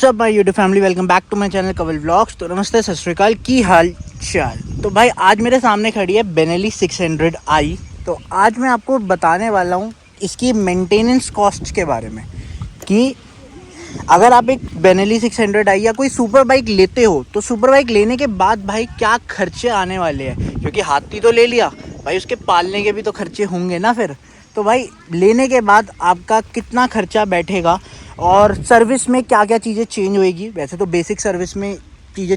WhatsApp my YouTube family, welcome back to my channel Kawal vlogs. तो नमस्ते, सत श्री अकाल, की हाल चाल। तो भाई आज मेरे सामने खड़ी है बेनेली 600i। तो आज मैं आपको बताने वाला हूँ इसकी मेंटेनेंस कॉस्ट के बारे में कि अगर आप एक बेनेली 600i या कोई सुपर बाइक लेते हो तो सुपर बाइक लेने के बाद भाई क्या खर्चे आने वाले हैं। क्योंकि हाथी तो ले लिया भाई, उसके पालने के भी तो खर्चे होंगे ना। फिर तो भाई लेने के बाद आपका कितना खर्चा बैठेगा और सर्विस में क्या क्या चीज़ें चेंज होएगी। वैसे तो बेसिक सर्विस में चीज़ें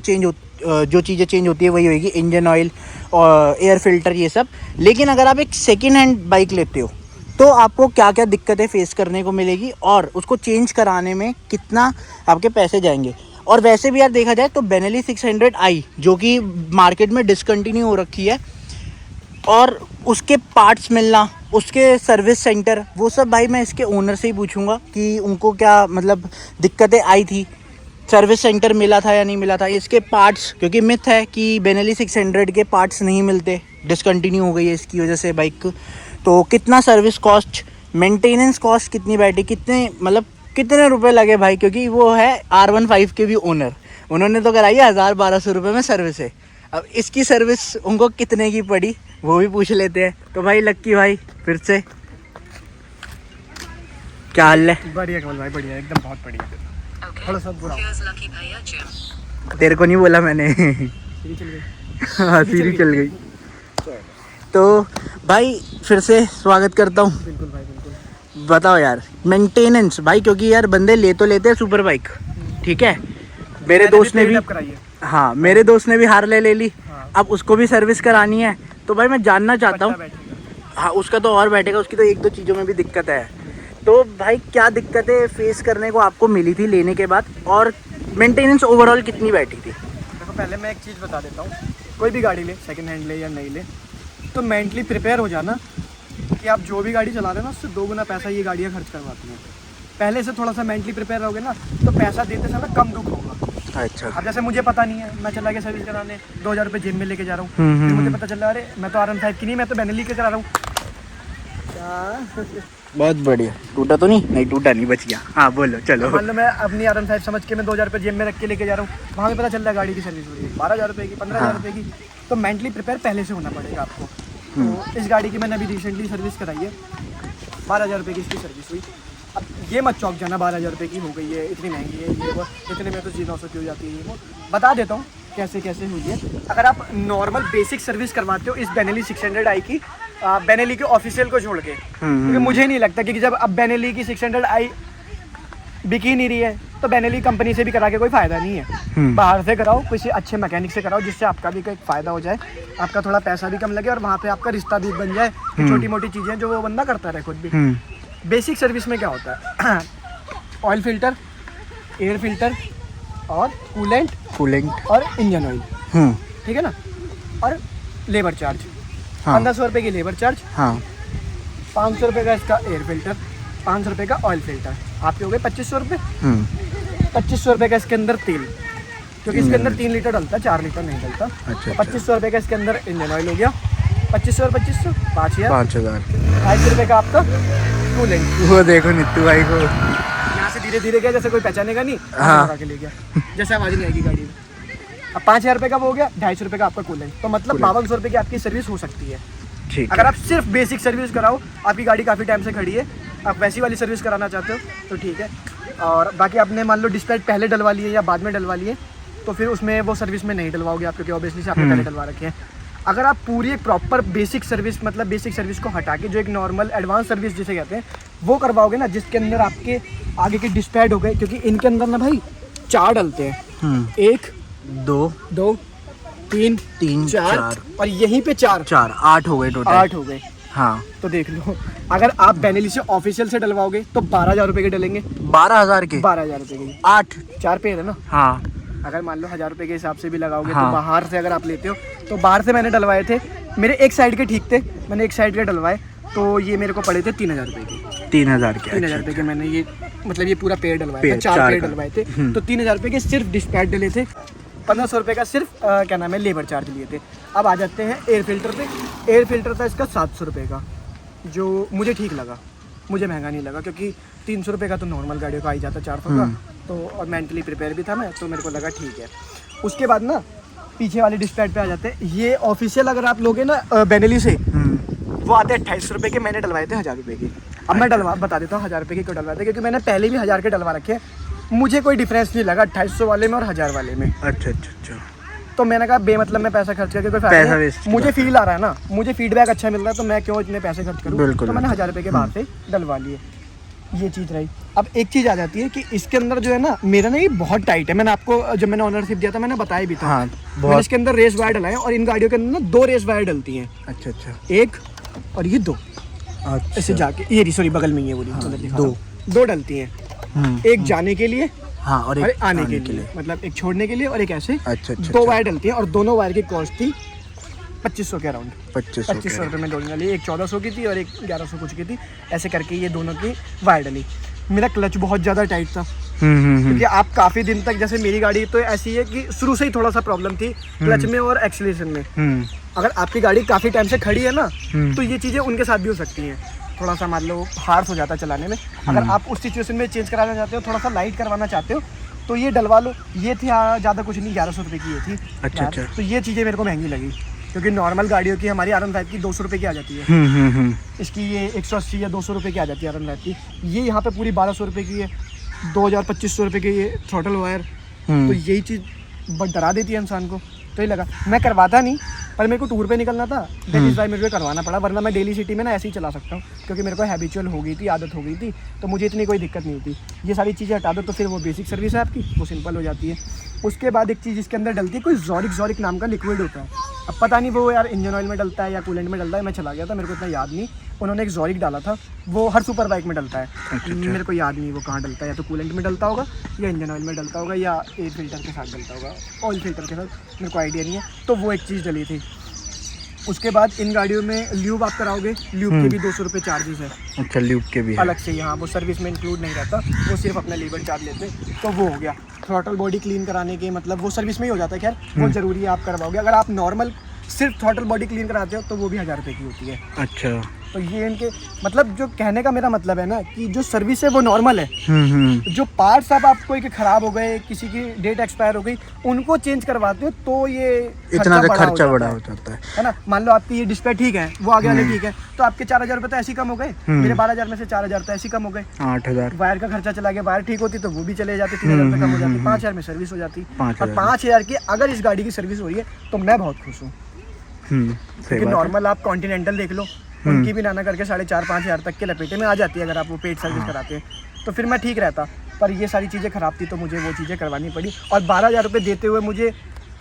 जो चीज़ें चेंज होती है वही होएगी, इंजन ऑयल और एयर फिल्टर ये सब। लेकिन अगर आप एक सेकेंड हैंड बाइक लेते हो तो आपको क्या क्या दिक्कतें फेस करने को मिलेगी और उसको चेंज कराने में कितना आपके पैसे जाएंगे। और वैसे भी यार देखा जाए तो बेनेली 600i जो कि मार्केट में डिसकंटिन्यू हो रखी है और उसके पार्ट्स मिलना, उसके सर्विस सेंटर, वो सब भाई मैं इसके ओनर से ही पूछूंगा कि उनको क्या मतलब दिक्कतें आई थी, सर्विस सेंटर मिला था या नहीं मिला था, इसके पार्ट्स। क्योंकि मिथ है कि बेनेली 600 के पार्ट्स नहीं मिलते, डिसकंटिन्यू हो गई है इसकी वजह से बाइक। तो कितना सर्विस कॉस्ट, मेंटेनेंस कॉस्ट कितनी बैठी, कितने रुपए लगे भाई। क्योंकि वो है R15 के भी ओनर, उन्होंने तो कराई है 1000-1200 रुपये में सर्विस है। अब इसकी सर्विस उनको कितने की पड़ी वो भी पूछ लेते हैं। तो भाई लक्की भाई फिर से क्या हाल है? बढ़िया कमल भाई, बढ़िया, एकदम बहुत बढ़िया। थोड़ा सा बुरा तेरे को नहीं बोला मैंने। सीढ़ी चल गई। हाँ सीढ़ी चल गई। तो भाई फिर से स्वागत करता हूँ। बिल्कुल भाई, बिल्कुल। बताओ यार मेंटेनेंस भाई, क्योंकि यार बंदे ले तो लेते हैं सुपर बाइक, ठीक है। मेरे दोस्त ने भी, हाँ मेरे दोस्त ने भी हार्ले ले ली। हाँ। अब उसको भी सर्विस करानी है। तो भाई मैं जानना चाहता हूँ, हाँ उसका तो और बैठेगा, उसकी तो एक दो चीज़ों में भी दिक्कत है। तो भाई क्या दिक्कतें फेस करने को आपको मिली थी लेने के बाद और मेंटेनेंस ओवरऑल कितनी बैठी थी? देखो पहले मैं एक चीज़ बता देता हूँ, कोई भी गाड़ी ले, सेकंड हैंड ले या नहीं ले, तो मेंटली प्रिपेयर हो जाना कि आप जो भी गाड़ी चला रहे हो ना उससे 2 गुना पैसा ये गाड़ियाँ खर्च करवाती हैं। पहले से थोड़ा सा मेंटली प्रिपेयर रहोगे ना तो पैसा देते समय कम दुख होगा। अच्छा। अब जैसे मुझे पता नहीं है, मैं चला गया सर्विस कराने, 2000 रुपये जेब में लेके जा रहा हूँ, फिर मुझे पता चल रहा है अरे मैं तो R15 की नहीं, मैं तो बेनेली के करा रहा हूँ। बहुत बढ़िया। टूटा तो नहीं टूटा नहीं, बच गया। हाँ बोलो चलो। मान लो मैं अपनी R15 समझ के मैं 2000 रुपये जेब में रख के लेके जा रहा हूँ, वहाँ पे पता चल रहा है गाड़ी की सर्विस हो रही है 12000 रुपये की, 15000 रुपये की। तो मेंटली प्रिपेयर पहले से होना पड़ेगा आपको। तो इस गाड़ी की मैंने अभी रिसेंटली सर्विस कराई है, 12000 रुपये की इसकी सर्विस हुई। अब ये मत चौक जाना 12000 रुपये की हो गई है, इतनी महंगी है, ये वो, इतने में तो 900 की हो जाती है। वो बता देता हूँ कैसे कैसे हुई है। अगर आप नॉर्मल बेसिक सर्विस करवाते हो इस बेनेली 600i की, बेनेली के ऑफिशियल को छोड़ के, क्योंकि मुझे नहीं लगता कि जब अब बेनेली की 600i बिक ही नहीं रही है तो बेनेली कंपनी से भी करा के कोई फ़ायदा नहीं है। बाहर से कराओ, किसी अच्छे मैकेनिक से कराओ, जिससे आपका भी कोई फ़ायदा हो जाए, आपका थोड़ा पैसा भी कम लगे और वहाँ पे आपका रिश्ता भी बन जाए। छोटी मोटी चीज़ें जो वो बंदा करता रहे खुद भी। बेसिक सर्विस में क्या होता है? ऑयल फिल्टर, एयर फिल्टर और कूलेंट और इंजन ऑयल, ठीक है ना। और लेबर चार्ज, 1500 रुपये की लेबर चार्ज, 500 रुपये का इसका एयर फिल्टर, 500 रुपये का ऑयल फिल्टर, आपके हो गए 2500 रुपये। 2500 रुपये का इसके अंदर तेल, क्योंकि इसके अंदर 3 लीटर डलता है, 4 लीटर नहीं डलता। अच्छा, 2500 रुपये का इसके अंदर इंजन ऑयल हो गया, 2500 और 2500 5000। 250 रुपये का आपका कूलेंट। वो देखो नित्तू भाई को यहाँ से धीरे धीरे गया, जैसे कोई पहचानेगा नहीं, हाँ। के ले गया, जैसे आवाज़ नहीं आएगी गाड़ी में। अब 5000 रुपये का वो हो गया, 250 रुपये का आपका कूलेंट, तो मतलब 5200 रुपये की आपकी सर्विस हो सकती है। ठीक। अगर आप सिर्फ बेसिक सर्विस कराओ, आपकी गाड़ी काफ़ी टाइम से खड़ी है, आप वैसी वाली सर्विस कराना चाहते हो तो ठीक है। और बाकी आपने मान लो डिस्प्ले पहले डलवा लिए या बाद में डलवा लिए, तो फिर उसमें वो सर्विस में नहीं डलवाओगे आप, क्योंकि ऑब्वियसली से आपने पहले डलवा रखे हैं। अगर आप पूरी एक प्रॉपर बेसिक सर्विस, मतलब बेसिक सर्विस को हटा के जो एक नॉर्मल एडवांस सर्विस जिसे कहते हैं वो करवाओगे ना, जिसके अंदर आपके आगे के डिस्पैड हो गए, क्योंकि इनके अंदर ना भाई 4 डलते हैं, 1 2 3 4 और यहीं पे 4 8 हो गए टोटल। 8 हो गए। हाँ तो देख लो, अगर आप बेनेली से ऑफिशियल से डलवाओगे तो 12000 रुपये के डलेंगे। 12000 के 12000 रुपये के 8 4 पे है ना। हाँ। अगर मान लो 1000 रुपये के हिसाब से भी लगाओगे हाँ। तो बाहर से अगर आप लेते हो तो बाहर से मैंने डलवाए थे, मेरे एक साइड के ठीक थे, मैंने एक साइड के डलवाए तो ये मेरे को पड़े थे 3000 रुपये के। 3000 के 3000 रुपये के मैंने ये मतलब ये पूरा पेड़ डलवाया था, 4 पेड़ डलवाए थे। तो 3000 रुपये के सिर्फ डिस्पैच डले थे, 1500 रुपये का सिर्फ क्या नाम है लेबर चार्ज लिए थे। अब आ जाते हैं एयर फिल्टर पे। एयर फिल्टर था इसका 700 रुपये का, जो मुझे ठीक लगा, मुझे महंगा नहीं लगा, क्योंकि 300 रुपये का तो नॉर्मल गाड़ियों का आ ही जाता है, 400 का। तो और मेंटली प्रिपेयर भी था मैं, तो मेरे को लगा ठीक है। उसके बाद ना पीछे वाले डिस्पैच पे आ जाते हैं। ये ऑफिशियल अगर आप लोगे ना बेनेली से, वो आते हैं 2800 रुपये के, मैंने डलवाए थे 1000 रुपये के। अब मैं बता देता हूँ 1000 रुपये के क्यों डलवाए थे, क्योंकि मैंने पहले भी 1000 के डलवा रखे हैं, मुझे कोई डिफरेंस नहीं लगा 2800 वाले में और 1000 वाले में। अच्छा। तो मैंने कहा बेमतलब में पैसा खर्च करके कोई फायदा नहीं, मुझे फील आ रहा है ना, मुझे फीडबैक अच्छा मिल रहा है, तो मैं क्यों इतने पैसे खर्च करूँ। तो मैंने 1000 रुपये के बाहर से डलवा लिए, ये चीज़ रही। अब एक चीज़ आ जाती है कि इसके अंदर जो है ना, मेरा ना ये बहुत टाइट है। मैंने आपको जब मैंने ऑनरशिप दिया था मैंने बताया भी था। हाँ, मैंने इसके अंदर रेस वायर डलाए और इन गाड़ियों के अंदर ना 2 रेस वायर डलती हैं। अच्छा। एक और ये 2 ऐसे जाके, ये सॉरी बगल में ही है वो, 2 डलती हैं, एक जाने के लिए, हाँ, और एक आने के लिए, मतलब एक छोड़ने के लिए और एक ऐसे। अच्छा। 2 वायर डलती हैं और दोनों वायर की कॉस्ट थी 2500 के अराउंड। 2500 रुपये में जोड़ने वाली, एक 1400 की थी और एक 1100 कुछ की थी। ऐसे करके ये दोनों की वायर डली। मेरा क्लच बहुत ज़्यादा टाइट था, क्योंकि आप काफ़ी दिन तक, जैसे मेरी गाड़ी तो ऐसी है कि शुरू से ही थोड़ा सा प्रॉब्लम थी क्लच में और एक्सीलरेशन में। अगर आपकी गाड़ी काफ़ी टाइम से खड़ी है ना, तो ये चीज़ें उनके साथ भी हो सकती हैं। थोड़ा सा मान लो हार्श हो जाता है चलाने में। अगर आप उस सिचुएशन में चेंज कराना चाहते हो, थोड़ा सा लाइट करवाना चाहते हो, तो ये डलवा लो। ये थी ज़्यादा कुछ नहीं, 1100 रुपये की ये थी। अच्छा। तो ये चीज़ें मेरे को महंगी लगी, क्योंकि नॉर्मल गाड़ियों की हमारी R15 की 200 रुपये की आ जाती है। इसकी ये 180 या 200 रुपये की आ जाती है R15 की। ये यहाँ पे पूरी 1200 रुपये की है, 2500 रुपये की ये थ्रॉटल वायर। तो यही चीज़ बट डरा देती है इंसान को। तो ये लगा, मैं करवाता नहीं, पर मेरे को टूर पे निकलना था, दैट इज़ वाई मेरे को करवाना पड़ा। वरना मैं डेली सिटी में ना ऐसे ही चला सकता हूँ, क्योंकि मेरे को हैबिचुअल हो गई थी, आदत हो गई थी, तो मुझे इतनी कोई दिक्कत नहीं थी। ये सारी चीज़ें हटा दो तो फिर वो बेसिक सर्विस है आपकी, वो सिंपल हो जाती है। उसके बाद एक चीज़ इसके अंदर डलती है, कोई ज़ोरिक नाम का लिक्विड होता है। अब पता नहीं वो यार इंजन ऑयल में डलता है या कूलेंट में डलता है, मैं चला गया था, मेरे को इतना याद नहीं। उन्होंने एक ज़ोरिक डाला था, वो हर सुपर बाइक में डलता है। मेरे को याद नहीं वो कहाँ डलता है, या तो कूलेंट में डलता होगा या इंजन ऑयल में डलता होगा या एयर फिल्टर के साथ डलता होगा, ऑयल फिल्टर के साथ, मेरे को आइडिया नहीं है। तो वो एक चीज़ डली थी। उसके बाद इन गाड़ियों में ल्यूब आप कराओगे, ल्यूब के भी 200 रुपये चार्जेस है। अच्छा, ल्यूब के भी अलग से, यहाँ वो सर्विस में इंक्लूड नहीं रहता, वो सिर्फ अपना लेबर चार्ज लेते। तो वो हो गया। थ्रॉटल बॉडी क्लीन कराने के, मतलब वो सर्विस में ही हो जाता है। खैर वो ज़रूरी है, आप करवाओगे। अगर आप नॉर्मल सिर्फ थ्रॉटल बॉडी क्लीन कराते हो तो वो भी 1000 रुपये की होती है। अच्छा। तो ये इनके, मतलब जो कहने का मेरा मतलब है ना, कि जो सर्विस है वो नॉर्मल है। जो पार्ट्स अब आपको एक ख़राब हो गए, किसी की डेट एक्सपायर हो गई, उनको चेंज करवाते हो तो ये इतना खर्चा बड़ा हो जाता है ना। मान लो आपकी ये डिस्प्ले ठीक है, वो आगे वाले ठीक है, तो आपके 4000 रुपये तो ऐसे ही कम हो गए। मेरे 12000 में से 4000 तो ऐसे ही कम हो गए। 8000 वायर का खर्चा चला गया, वायर ठीक होती तो वो भी चले जाते, 3000 रुपये कम हो जाती, 5000 में सर्विस हो जाती। और 5000 की अगर इस गाड़ी की सर्विस हो रही है तो मैं बहुत खुश हूँ। क्योंकि नॉर्मल आप कॉन्टिनेंटल देख लो, उनकी भी नाना करके 4500-5000 हज़ार तक के लपेटे में आ जाती है अगर आप वो पेड सर्विस कराते हैं, तो फिर मैं ठीक रहता। पर ये सारी चीज़ें ख़राब थी तो मुझे वो चीज़ें करवानी पड़ी। और 12000 रुपये देते हुए मुझे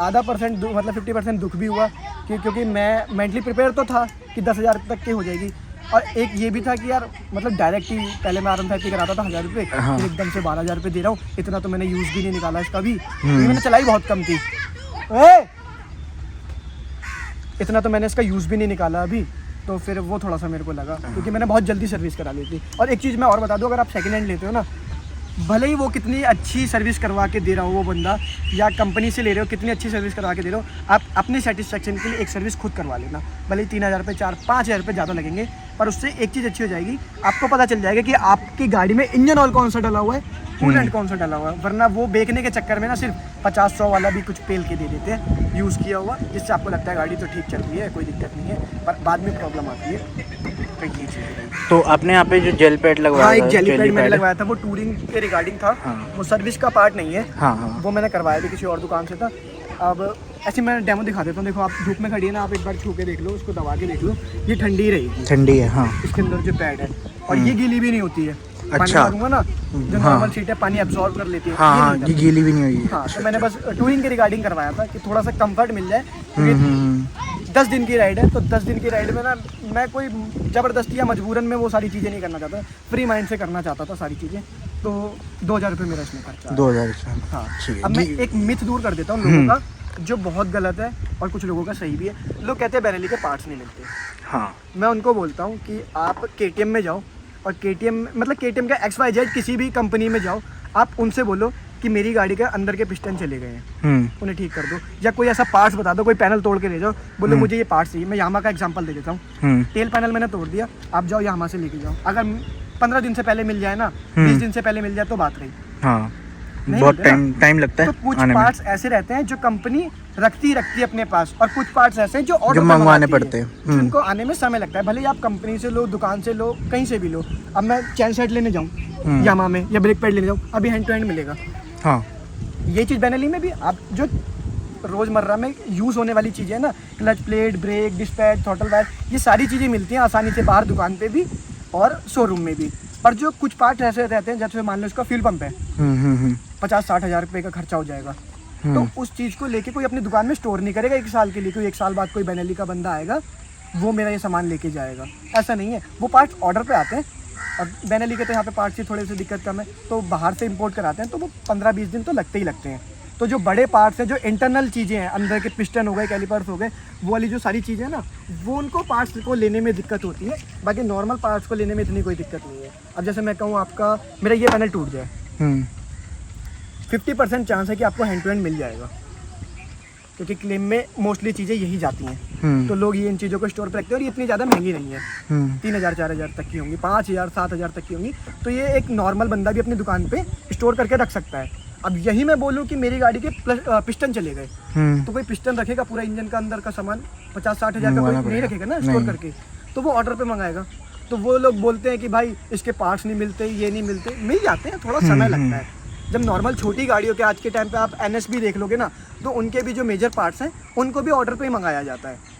आधा % मतलब 50% दुख भी हुआ, क्योंकि मैं मेंटली प्रिपेयर तो था कि 10,000 तक की हो जाएगी। और एक ये भी था कि यार मतलब डायरेक्ट ही पहले मैं R15 की कराता था 1000 रुपये, फिर एकदम से 12000 रुपये दे रहा हूँ। इतना तो मैंने यूज़ भी नहीं निकाला इसका भी, मैंने चलाई बहुत कम थी। इतना तो मैंने इसका यूज़ भी नहीं निकाला अभी, तो फिर वो थोड़ा सा मेरे को लगा, क्योंकि मैंने बहुत जल्दी सर्विस करा ली थी। और एक चीज़ मैं और बता दूं, अगर आप सेकंड हैंड लेते हो ना, भले ही वो कितनी अच्छी सर्विस करवा के दे रहा हो वो बंदा, या कंपनी से ले रहे हो कितनी अच्छी सर्विस करवा के दे रहे हो, आप अपने सेटिस्फेक्शन के लिए एक सर्विस खुद करवा लेना। भले ही 3000 रुपये 4-5 रुपये ज़्यादा लगेंगे, पर उससे एक चीज़ अच्छी हो जाएगी, आपको पता चल जाएगा कि आपकी गाड़ी में इंजन ऑयल कौन सा डला हुआ है, कूलेंट कौन सा डला हुआ है। वरना वो बेचने के चक्कर में ना सिर्फ 50-100 वाला भी कुछ पेल के दे देते हैं यूज़ किया हुआ, जिससे आपको लगता है गाड़ी तो ठीक चल रही है, कोई दिक्कत नहीं है, पर बाद में प्रॉब्लम आती है। तो ये चीज़ है। तो आपने यहाँ पे जो जेल पैड लगवाया, हाँ, एक जेली पैड मैंने लगवाया था, वो टूरिंग के रिगार्डिंग था। वो सर्विस का पार्ट नहीं है। वो मैंने करवाया भी किसी और दुकान से था। अब ऐसे मैं डेमो दिखा देता हूँ। देखो आप धूप में खड़ी है ना, आप एक बार छू के देख लो, उसको दबा के देख लो, ये ठंडी रहेगी। ठंडी है, हाँ। इसके अंदर जो पैड है, और ये गीली भी नहीं होती है। अच्छा। पानी ना, जो नॉर्मल शीट है पानी एब्जॉर्ब कर लेती है। हाँ, ये गीली भी नहीं हुई। हाँ, तो मैंने बस टूरिंग के रिगार्डिंग करवाया था कि थोड़ा सा कंफर्ट मिल जाए। 10 दिन की राइड है, तो 10 दिन की राइड में ना मैं कोई ज़बरदस्ती या मजबूरन में वो सारी चीज़ें नहीं करना चाहता, फ्री माइंड से करना चाहता था सारी चीज़ें। तो 2000 रुपये मेरा इसमें खर्चा। 2000। हाँ। अब मैं एक मिथ दूर कर देता हूँ लोगों का, जो बहुत गलत है और कुछ लोगों का सही भी है। लोग कहते हैं बेनेली के पार्ट्स नहीं मिलते। हाँ, मैं उनको बोलता हूँ कि आप KTM में जाओ, और KTM मतलब KTM का XYZ किसी भी कंपनी में जाओ, आप उनसे बोलो कि मेरी गाड़ी के अंदर के पिस्टन चले गए हैं, उन्हें ठीक कर दो। या कोई ऐसा पार्ट्स बता दो, कोई पैनल तोड़ के ले जाओ, बोलो मुझे ये पार्ट्स चाहिए। मैं यामा का एग्जांपल दे देता हूँ। टेल पैनल मैंने तोड़ दिया, आप जाओ यामा से लेके जाओ। अगर 15 दिन से पहले मिल जाए ना, 20 दिन से पहले मिल जाए तो बात रही। हाँ। नहीं बहुत मिलते ना। टाइम लगता तो है कुछ आने में, पार्ट्स ऐसे रहते हैं जो कंपनी रखती है अपने पास, और कुछ पार्ट्स ऐसे हैं जो ऑर्डर जो पे मंगवाने मंगाती पड़ते है, हैं। जिनको आने में समय लगता है। भले ही आप कंपनी से लो, दुकान से लो, कहीं से भी लो। अब मैं चैन सेट लेने जाऊँ यामा में या ब्रेक पैड लेने जाऊँ, अभी हैंड टू हैंड मिलेगा। हाँ ये चीज़ बेनेली में भी आप जो रोज़मर्रा में यूज़ होने वाली चीज़ें हैं ना, clutch plate, brake, disc pad, throttle wire, ये सारी चीज़ें मिलती हैं आसानी से बाहर दुकान पे भी और शोरूम में भी। पर जो कुछ पार्ट ऐसे रहते हैं, जैसे मान लो इसका फ्यूल पंप है, 50-60 हज़ार रुपये का खर्चा हो जाएगा, तो उस चीज़ को लेके कोई अपनी दुकान में स्टोर नहीं करेगा 1 साल के लिए। कोई 1 साल बाद कोई बेनेली का बंदा आएगा, वो मेरा ये सामान लेके जाएगा, ऐसा नहीं है। वो पार्ट्स ऑर्डर पे आते हैं, और बेनेली के तो यहाँ पे पार्ट्स की थोड़ी सी दिक्कत कम है, तो बाहर से इंपोर्ट कराते हैं, तो वो 15-20 दिन तो लगते ही लगते हैं। तो जो बड़े पार्ट्स हैं, जो इंटरनल चीज़ें हैं, अंदर के पिस्टन हो गए, कैलिपर्स हो गए, वो वाली जो सारी चीज़ें हैं ना, वो उनको पार्ट्स को लेने में दिक्कत होती है। बाकी नॉर्मल पार्ट्स को लेने में इतनी कोई दिक्कत नहीं है। अब जैसे मैं कहूँ आपका मेरा ये पैनल टूट जाए, 50% चांस है कि आपको हैंड टू हैंड मिल जाएगा, क्योंकि क्लेम में मोस्टली चीज़ें यही जाती हैं। तो लोग ये इन चीज़ों को स्टोर पर रखते हैं, और ये इतनी ज़्यादा महंगी नहीं है। 3000-4000 तक की होंगी, 5000-7000 तक की होंगी। तो ये एक नॉर्मल बंदा भी अपनी दुकान पे स्टोर करके रख सकता है। अब यही मैं बोलूँ कि मेरी गाड़ी के पिस्टन चले गए, तो कोई पिस्टन रखेगा पूरा इंजन का अंदर का सामान 50-60 हज़ार का कोई नहीं रखेगा ना स्टोर करके, तो वो ऑर्डर पे मंगाएगा। तो वो लोग बोलते हैं कि भाई इसके पार्ट्स नहीं मिलते, ये नहीं मिलते, मिल जाते हैं, थोड़ा समय लगता है। जब नॉर्मल छोटी गाड़ियों के आज के टाइम पे आप NS भी देख लोगे ना, तो उनके भी जो मेजर पार्ट्स हैं उनको भी ऑर्डर पे ही मंगाया जाता है।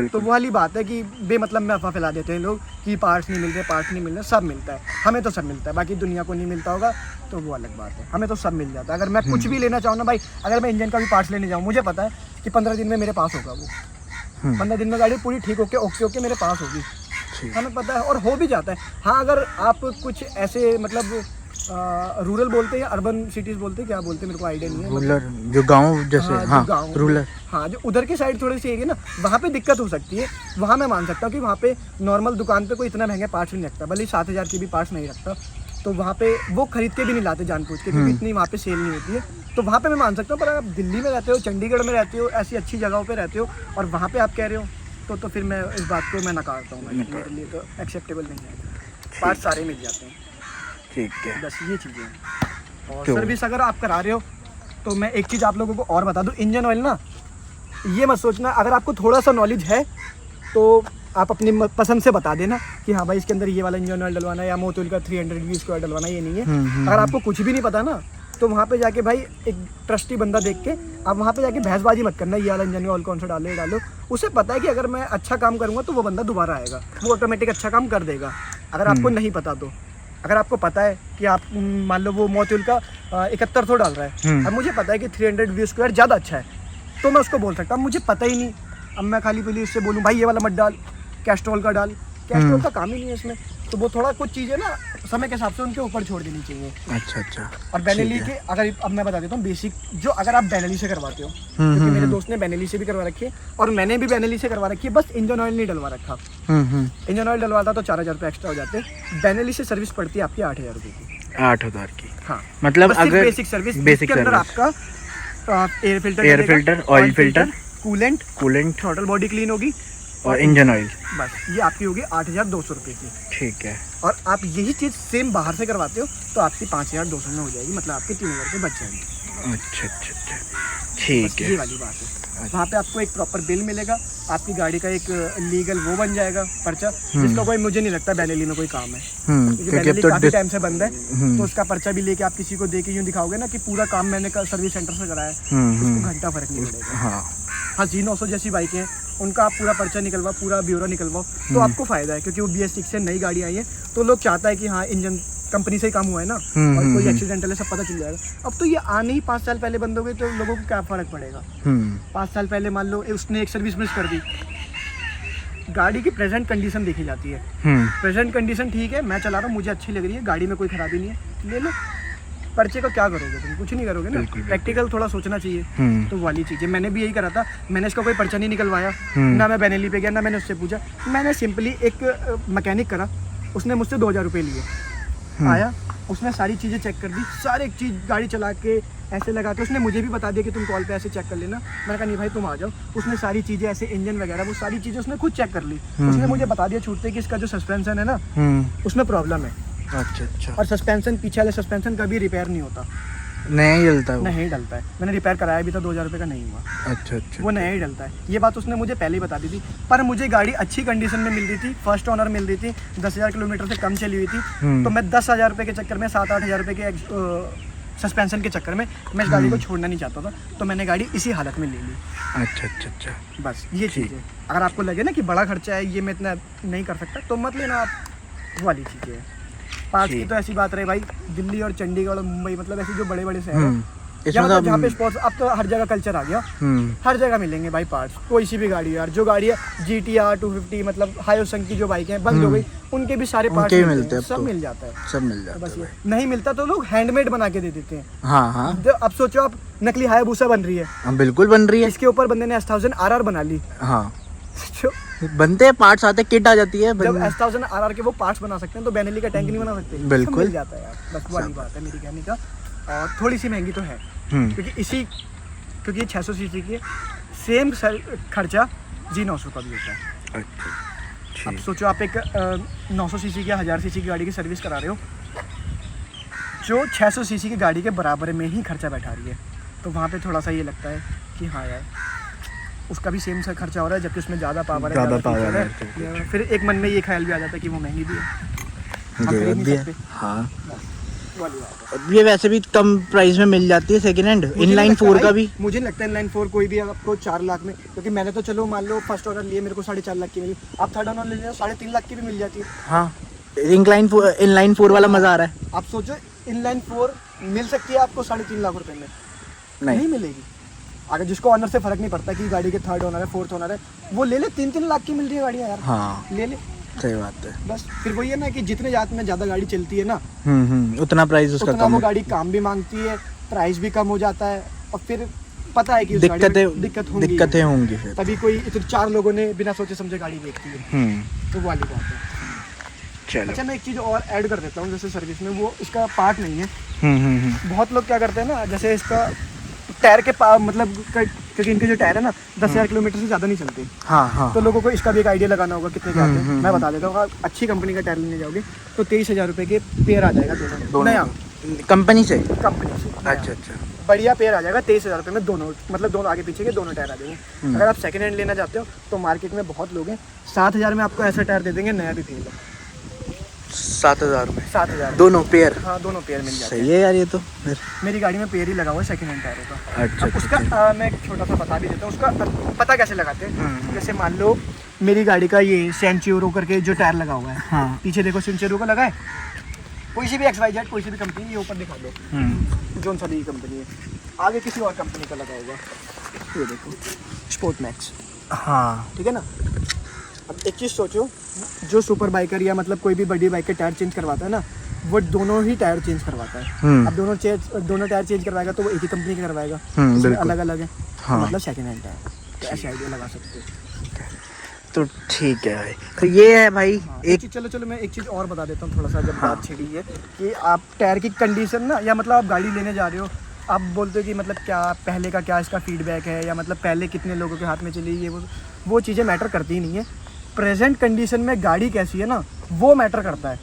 तो वो वाली बात है कि बेमतलब में अफवाह फैला देते हैं लोग कि पार्ट्स नहीं मिल रहे, पार्ट्स नहीं मिल रहे। सब मिलता है, हमें तो सब मिलता है, बाकी दुनिया को नहीं मिलता होगा तो वो अलग बात है। हमें तो सब मिल जाता है। अगर मैं कुछ भी लेना चाहूँ ना भाई, अगर मैं इंजन का भी पार्ट्स लेने जाऊँ, मुझे पता है कि 15 दिन में मेरे पास होगा वो। 15 दिन में गाड़ी पूरी ठीक होके ओके मेरे पास होगी, हमें पता है, और हो भी जाता है। हाँ, अगर आप कुछ ऐसे मतलब रूरल बोलते हैं या अर्बन सिटीज़ बोलते हैं, क्या बोलते हैं मेरे को आइडिया नहीं है। रूरल जो गांव जैसे, हाँ गाँव, रूरल, हाँ, जो उधर की साइड थोड़ी सी एरिया ना, वहाँ पे दिक्कत हो सकती है। वहाँ मैं मान सकता हूँ कि वहाँ पे नॉर्मल दुकान पे कोई इतना महंगे पार्ट्स नहीं रखता, भले ही 7000 की भी पार्ट्स नहीं रखता, तो वहाँ पे वो खरीद के भी नहीं लाते जानबूझ के, क्योंकि इतनी वहाँ पे सेल नहीं होती है। तो वहाँ पे मैं मान सकता हूँ। पर अगर आप दिल्ली में रहते हो, चंडीगढ़ में रहते हो, ऐसी अच्छी जगहों पे रहते हो, और वहाँ पे आप कह रहे हो, तो फिर मैं इस बात को मैं नकारता हूँ। मेरे लिए तो एक्सेप्टेबल नहीं है। पार्ट्स सारे मिल जाते हैं, ठीक है। बस ये चीज़ें हैं। और तो सर्विस अगर आप करा रहे हो, तो मैं एक चीज़ आप लोगों को और बता दूँ, इंजन ऑयल ना, ये मत सोचना, अगर आपको थोड़ा सा नॉलेज है तो आप अपनी पसंद से बता देना कि हाँ भाई इसके अंदर ये वाला इंजन ऑयल डलवाना है, या मोटोल का 320 का डलवाना, ये नहीं है। अगर आपको कुछ भी नहीं पता ना, तो वहाँ पे जाके भाई एक ट्रस्टी बंदा देख के आप वहाँ पे जाके बहसबाजी मत करना, ये वाला इंजन ऑयल कौन सा डालो, ये डालो। उसे पता है कि अगर मैं अच्छा काम करूँगा तो वो बंदा दोबारा आएगा, वो ऑटोमेटिक अच्छा काम कर देगा। अगर आपको नहीं पता तो, अगर आपको पता है कि आप मान लो वो मोटोल का 7100 डाल रहा है, अब मुझे पता है कि 320 ज़्यादा अच्छा है, तो मैं उसको बोल सकता हूँ मुझे पता ही नहीं। अब मैं खाली पीली उससे बोलूँ भाई ये वाला मत डाल, कैस्ट्रॉल का डाल, कैस्ट्रॉल का काम ही नहीं है इसमें। तो वो थोड़ा कुछ चीज़ें ना समय के हिसाब से उनके ऊपर छोड़ देनी चाहिए। अच्छा। और बेनेली के अगर अब मैं बता देता हूँ बेसिक, जो अगर आप बेनेली से करवाते हो, क्योंकि मेरे दोस्त ने बेनेली से भी करवा रखी है और मैंने भी बेनेली से करवा रखी है, बस इंजन ऑयल नहीं डलवा रखा। इंजन ऑयल डलवाता तो 4000 रुपये एक्स्ट्रा हो जाते। बेनेली से सर्विस पड़ती है आपकी 8000 रुपये की। 8000 की, हाँ, मतलब अगर बेसिक सर्विस, बेसिक के अंदर आपका air filter, oil filter, coolant, throttle body clean होगी और इंजन ऑयल, बस ये आपकी होगी 8200 रुपये की। ठीक है। और आप यही चीज़ सेम बाहर से करवाते हो तो आपकी 5200 में हो जाएगी, मतलब आपके 3000 रुपये बच जाएंगे। अच्छा, ठीक है। ये वाली बात है। वहाँ पे आपको एक प्रॉपर बिल मिलेगा, आपकी गाड़ी का एक लीगल वो बन जाएगा पर्चा, जिसका कोई मुझे नहीं लगता बेनेली में कोई काम है, क्योंकि बेनेली काफ़ी टाइम से बंद है। तो उसका पर्चा भी लेके आप किसी को दे के यूँ दिखाओगे ना कि पूरा काम मैंने सर्विस सेंटर से कराया है, उसको घंटा फर्क नहीं पड़ेगा। हाँ, G900 जैसी बाइकें हैं, उनका आप पूरा पर्चा निकलवाओ, पूरा ब्यूरो निकलवाओ, तो आपको फ़ायदा है, क्योंकि वो BS6 से नई गाड़ी आई है, तो लोग चाहता है कि हाँ इंजन कंपनी से ही काम हुआ है ना, और कोई एक्सीडेंटल है सब पता चल जाएगा। अब तो ये आने ही 5 साल पहले बंद हो गए, तो लोगों को क्या फ़र्क पड़ेगा। 5 साल पहले मान लो उसने एक सर्विस मिस कर दी, गाड़ी की प्रेजेंट कंडीशन देखी जाती है। प्रेजेंट कंडीशन ठीक है, मैं चला रहा हूँ, मुझे अच्छी लग रही है, गाड़ी में कोई खराबी नहीं है, ले लो। पर्चे का क्या करोगे तुम, कुछ नहीं करोगे ना। प्रैक्टिकल थोड़ा सोचना चाहिए। तो वाली चीज़ें मैंने भी यही करा था, मैंने इसका कोई पर्चा नहीं निकलवाया, ना मैं बेनेली पे गया, ना मैंने उससे पूछा, मैंने सिंपली एक मैकेनिक करा, उसने मुझसे 2000 रुपये लिए, आया, उसने सारी चीज़ें चेक कर दी, सारी एक चीज़ गाड़ी चला के ऐसे लगा के उसने मुझे भी बता दिया कि तुम कॉल पे ऐसे चेक कर लेना। मैंने कहा नहीं भाई तुम आ जाओ। उसने सारी चीज़ें ऐसे इंजन वगैरह वो सारी चीज़ें उसने खुद चेक कर ली। उसने मुझे बता दिया छूटते कि इसका जो सस्पेंशन है ना उसमें प्रॉब्लम है। अच्छा। और सस्पेंशन पीछे वाले सस्पेंशन कभी रिपेयर नहीं होता, नया ही डलता है वो? नहीं डलता है, मैंने रिपेयर कराया भी था, 2000 रुपये का नहीं हुआ। अच्छा अच्छा। वो नया ही डलता है, ये बात उसने मुझे पहले ही बता दी थी। पर मुझे गाड़ी अच्छी कंडीशन में मिल रही थी, फर्स्ट ओनर मिल रही थी, 10,000 किलोमीटर से कम चली हुई थी। तो मैं 10,000 रुपये के चक्कर में, 7-8 हज़ार रुपये के सस्पेंशन के चक्कर में मैं इस गाड़ी को छोड़ना नहीं चाहता था, तो मैंने गाड़ी इसी हालत में ले ली। अच्छा अच्छा अच्छा। बस ये चीज़ है। अगर आपको लगे ना कि बड़ा खर्चा है, ये मैं इतना नहीं कर सकता, तो मत लेना आप, वो वाली चीज़ें है। पास की तो ऐसी बात रहे भाई, दिल्ली और चंडीगढ़ और मुंबई, मतलब ऐसे जो बड़े बड़े शहर हैं, इसमें जहाँ पे स्पोर्ट्स, अब तो हर जगह कल्चर आ गया, हर जगह मिलेंगे भाई पार्ट्स। कोई सी भी गाड़ी यार, जो गाड़ी है GTR 250, मतलब हायोसंग की जो बाइक है बंद हो गई, उनके भी सारे पार्ट्स मिलते हैं, सब मिल जाता है, सब मिल जाता है। बस ये नहीं मिलता तो लोग हैंडमेड बना के दे देते हैं। हाँ हाँ अब सोचो आप, नकली हायाबुसा बन रही है, हाँ, बिल्कुल बन रही है। इसके ऊपर बंदे ने S1000 RR बना ली। हाँ जो बनते हैं, पार्ट्स आते हैं, किट आ जाती है। जब S1000 RR के वो पार्ट्स बना सकते हैं, तो बेनेली का टैंक नहीं बना सकते? बिल्कुल। सब मिल जाता है यार, बस वाली बात है मेरी कहने का। और थोड़ी सी महंगी तो है, क्योंकि 600 सीसी की सेम खर्चा G900 का भी होता है। अच्छा। अब सोचो आप एक 900 सीसी की या 1000 सीसी की गाड़ी की सर्विस करा रहे हो, जो 600 सीसी की गाड़ी के बराबर में ही खर्चा बैठा रही है, तो वहाँ पे थोड़ा सा ये लगता है कि हाँ यार, उसका भी सेम सा खर्चा हो रहा है, जबकि उसमें ज़्यादा पावर है, ज़्यादा पावर है। फिर एक मन में ये ख्याल भी आ जाता है कि वो महंगी भी है, हम खरीद नहीं सकते। हाँ वाली बात है। ये वैसे भी कम प्राइस में मिल जाती है सेकंड हैंड। इनलाइन 4 का भी मुझे नहीं लगता इनलाइन 4 कोई भी आपको 4 लाख में, क्योंकि मैंने तो चलो मान लो फर्स्ट ऑर्डर लिए, मेरे को 4.5 लाख की मिली, आप थर्ड ऑर्डर ले लेना 3.5 लाख की भी मिल जाती है। हाँ इनलाइन 4 वाला मजा आ रहा है। आप सोचो इनलाइन 4 मिल सकती है आपको 3.5 लाख रुपए में, नहीं मिलेगी। अगर जिसको ऑनर से फर्क नहीं पड़ता कि गाड़ी के थर्ड ओनर है, फोर्थ ओनर है, वो ले ले, 3-3 लाख की मिल रही है गाड़ियाँ यार। हाँ ले ले, सही बात है। बस फिर वही है ना कि जितने ज़्यादा गाड़ी चलती है ना, उतना प्राइस उसका उतना कम वो है। गाड़ी काम भी मांगती है, प्राइस भी कम हो जाता है, और फिर पता है कि उस गाड़ी में दिक्कतें होंगी फिर। तभी कोई इतने 4 लोगों ने बिना सोचे समझे गाड़ी देखती है, तो वो वाली बात है। चलो अच्छा मैं एक चीज़ और ऐड कर देता हूँ, जैसे सर्विस में वो इसका पार्ट नहीं है। बहुत लोग क्या करते हैं ना, जैसे इसका टायर के मतलब क्योंकि इनके जो टायर है ना 10,000 किलोमीटर से ज़्यादा नहीं चलते। हाँ तो लोगों को इसका भी एक आइडिया लगाना होगा कितने के आते हैं। मैं बता देता हूँ, अच्छी कंपनी का टायर लेने जाओगे तो 23,000 रुपये के पेयर आ जाएगा, दोनों नया कंपनी से। कंपनी से अच्छा अच्छा बढ़िया पेयर आ जाएगा 23,000 रुपये में, दोनों मतलब दोनों आगे पीछे के दोनों टायर आ जाएंगे। अगर आप सेकंड हैंड लेना चाहते हो तो मार्केट में बहुत लोग हैं, 7,000 में आपको ऐसा टायर दे देंगे, नया भी फेल है। 7,000 में 7,000 दोनों पेयर? हाँ दोनों पेयर मिल जाते हैं। सही है यार ये तो। फिर मेरी गाड़ी में पेयर ही लगा हुआ है सेकंड हैंड टायरों का। अच्छा, अब उसका मैं एक छोटा सा बता भी देता हूँ, उसका पता कैसे लगाते हैं। जैसे मान लो मेरी गाड़ी का ये सेंचुरो करके जो टायर लगा हुआ है, हाँ पीछे देखो सेंचुरो का लगा है, कोई सी भी XYZ कोई सी भी कंपनी, ये ऊपर दिखा दो जोन सा कंपनी है, आगे किसी और कंपनी का लगा होगा, ये देखो स्पोर्ट मैक्स। हाँ ठीक है ना। अब एक चीज़ सोचो, जो सुपर बाइकर या मतलब कोई भी बड़ी बाइक के टायर चेंज करवाता है ना, वो दोनों ही टायर चेंज करवाता है। अब दोनों टायर चेंज करवाएगा तो वो एक ही कंपनी का करवाएगा, अलग अलग है। हाँ। मतलब सेकंड हैंड टायर, तो ऐसे आइडिया लगा सकते हो। तो ठीक है भाई, तो ये है भाई। हाँ, एक चीज़ चलो मैं एक चीज़ और बता देता हूँ थोड़ा सा, जब बात छिड़ी है कि आप टायर की कंडीशन ना, या मतलब आप गाड़ी लेने जा रहे हो, आप बोलते हो कि मतलब क्या पहले का क्या इसका फीडबैक है, या मतलब पहले कितने लोगों के हाथ में चली, ये वो चीज़ें मैटर करती ही नहीं है। प्रेजेंट कंडीशन में गाड़ी कैसी है ना, वो मैटर करता है।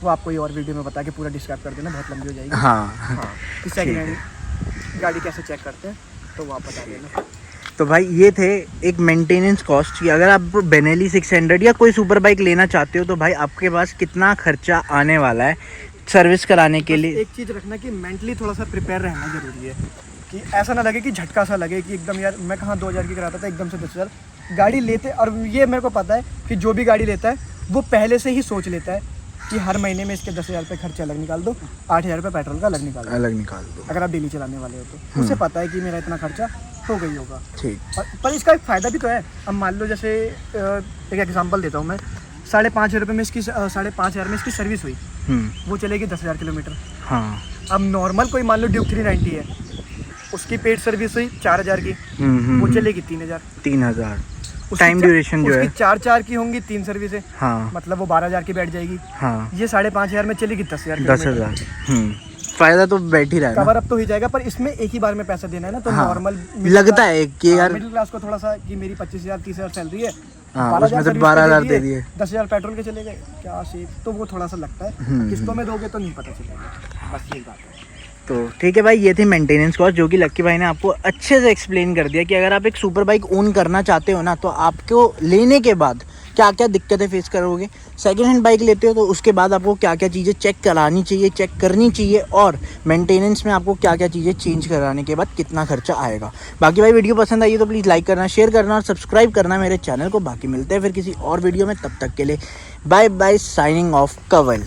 वो आपको ये और वीडियो में बता के पूरा डिस्क्राइब कर देना, बहुत लंबी हो जाएगी। हाँ कि सेकंड हैंड गाड़ी कैसे चेक करते हैं, तो वो आप बता देना। तो भाई ये थे एक मेंटेनेंस कॉस्ट की। अगर आप बेनेली 600 या कोई सुपर बाइक लेना चाहते हो तो भाई आपके पास कितना खर्चा आने वाला है सर्विस कराने के लिए। एक चीज़ रखना कि मेंटली थोड़ा सा प्रिपेयर रहना ज़रूरी है, कि ऐसा ना लगे कि झटका सा लगे कि एकदम यार मैं कहाँ 2,000 की कराता था एकदम से 10,000 गाड़ी लेते। और ये मेरे को पता है कि जो भी गाड़ी लेता है वो पहले से ही सोच लेता है कि हर महीने में इसके 10,000 रुपये खर्चा अलग निकाल दो, 8,000 रुपये पेट्रोल का अलग निकाल दो। अगर आप डेली चलाने वाले हो तो उसे पता है कि मेरा इतना खर्चा हो गई होगा। ठीक। पर इसका एक फ़ायदा भी तो है। अब मान लो जैसे एक एग्जांपल देता हूँ मैं, 5,500 रुपये में इसकी 5,500 में इसकी सर्विस हुई, वो चलेगी 10,000 किलोमीटर। हाँ। अब नॉर्मल कोई मान लो ड्यूक 390 है, उसकी पेड सर्विस हुई 4,000 की, वो चलेगी 3,000। टाइम ड्यूरेशन जो है 4 की होंगी 3 सर्विस है, हाँ, मतलब वो 12,000 की बैठ जाएगी। हाँ। ये 5,500 में चलेगी 10,000। 10,000। फायदा तो बैठ ही रहा है, कवर अप तो ही जाएगा, पर इसमें एक ही बार में पैसा देना है ना, तो हाँ, नॉर्मल लगता है कि यार मिडिल क्लास को थोड़ा सा कि मेरी 25,000 30,000 सैलरी है, हाँ, उसमें तो 12,000 दे दिए, 10,000 पेट्रोल के चले गए, क्या सेफ, तो वो थोड़ा सा लगता है। किस्तों में दोगे तो नहीं पता चलेगा, बस यही बात है। तो ठीक है भाई, ये थी मेंटेनेंस कॉस्ट जो कि लक्की भाई ने आपको अच्छे से एक्सप्लेन कर दिया कि अगर आप एक सुपर बाइक ओन करना चाहते हो ना, तो आपको लेने के बाद क्या क्या दिक्कतें फेस करोगे। सेकेंड हैंड बाइक लेते हो तो उसके बाद आपको क्या क्या चीज़ें चेक करानी चाहिए, चेक करनी चाहिए, और मेंटेनेंस में आपको क्या क्या चीज़ें चेंज कराने के बाद कितना खर्चा आएगा। बाकी भाई वीडियो पसंद आई तो प्लीज़ लाइक करना, शेयर करना और सब्सक्राइब करना मेरे चैनल को। बाकी मिलते हैं फिर किसी और वीडियो में, तब तक के लिए बाय बाय, साइनिंग ऑफ कवल।